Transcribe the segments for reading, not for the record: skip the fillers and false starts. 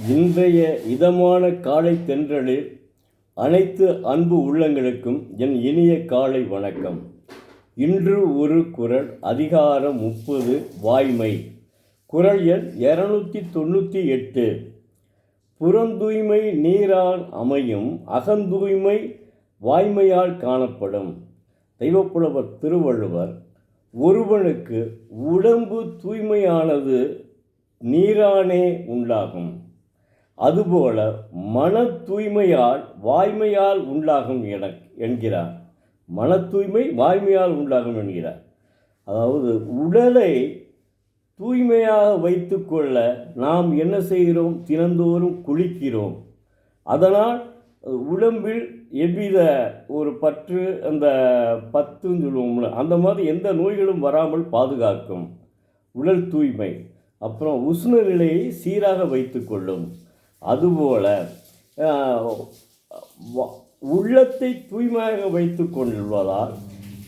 இன்றைய இதமான காலை தென்றலில் அனைத்து அன்பு உள்ளங்களுக்கும் என் இனிய காலை வணக்கம். இன்று ஒரு குறள், அதிகாரம் 30, வாய்மை. குறள் எண் 298. புறந்தூய்மை நீரால் அமையும், அகந்தூய்மை வாய்மையால் காணப்படும். தெய்வப்புலவர் திருவள்ளுவர், ஒருவனுக்கு உடம்பு தூய்மையானது நீரானே உண்டாகும், அதுபோல மன தூய்மையால் வாய்மையால் உண்டாகும் என்கிறார். மன தூய்மை வாய்மையால் உண்டாகும் என்கிறார். அதாவது உடலை தூய்மையாக வைத்து கொள்ள நாம் என்ன செய்கிறோம்? தினந்தோறும் குளிக்கிறோம். அதனால் உடம்பில் எவ்வித ஒரு பற்று, அந்த பத்துன்னு சொல்லுவோம்ல, அந்த மாதிரி எந்த நோய்களும் வராமல் பாதுகாக்கும் உடல் தூய்மை. அப்புறம் உஷ்ண நிலையை சீராக வைத்து கொள்ளும். அதுபோல உள்ளத்தை தூய்மையாக வைத்து கொள்வதால்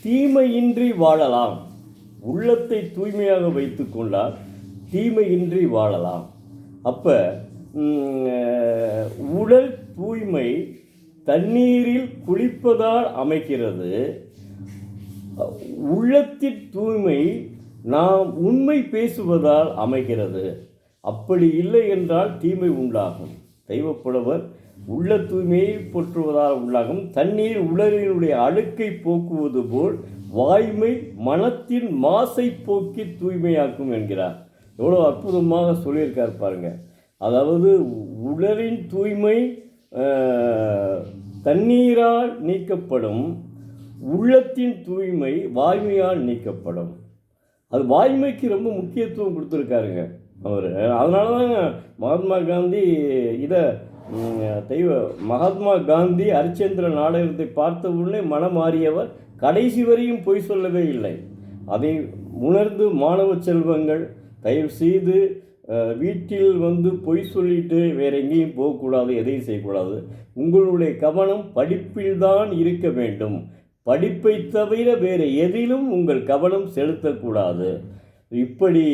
தீமையின்றி வாழலாம். உள்ளத்தை தூய்மையாக வைத்து கொண்டால் தீமையின்றி வாழலாம். அப்போ உடல் தூய்மை தண்ணீரில் குளிப்பதால் அமைக்கிறது. உள்ளத்தின் தூய்மை நாம் உண்மை பேசுவதால் அமைகிறது. அப்படி இல்லை என்றால் தீமை உண்டாகும். தெய்வப்புலவர் உள்ள தூய்மையை போற்றுவதால் உண்டாகும். தண்ணீர் உடலினுடைய அழுக்கை போக்குவது போல் வாய்மை மனத்தின் மாசை போக்கி தூய்மையாக்கும் என்கிறார். எவ்வளோ அற்புதமாக சொல்லியிருக்கார் பாருங்க. அதாவது உடலின் தூய்மை தண்ணீரால் நீக்கப்படும், உள்ளத்தின் தூய்மை வாய்மையால் நீக்கப்படும். அது வாய்மைக்கு ரொம்ப முக்கியத்துவம் கொடுத்துருக்காருங்க அவர். அதனால தான் மகாத்மா காந்தி ஹரிச்சந்திர நாடகத்தை பார்த்த உடனே மனம் மாறியவர் கடைசி வரையும் பொய் சொல்லவே இல்லை. அதை உணர்ந்து மாணவ செல்வங்கள் தயவு செய்து வீட்டில் பொய் சொல்லிட்டு வேற எங்கேயும் போகக்கூடாது, எதையும் செய்யக்கூடாது. உங்களுடைய கவனம் படிப்பில்தான் இருக்க வேண்டும். படிப்பை தவிர வேறு எதிலும் உங்கள் கவனம் செலுத்தக்கூடாது. இப்படி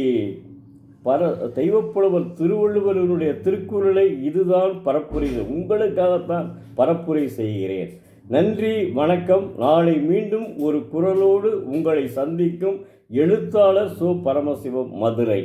தெய்வப்புலவர் திருவள்ளுவருடைய திருக்குறளை இதுதான் பரப்புரை, உங்களுக்காகத்தான் பரப்புரை செய்கிறேன். நன்றி, வணக்கம். நாளை மீண்டும் ஒரு குறளோடு உங்களை சந்திக்கும் எழுத்தாளர் சோ. பரமசிவம், மதுரை.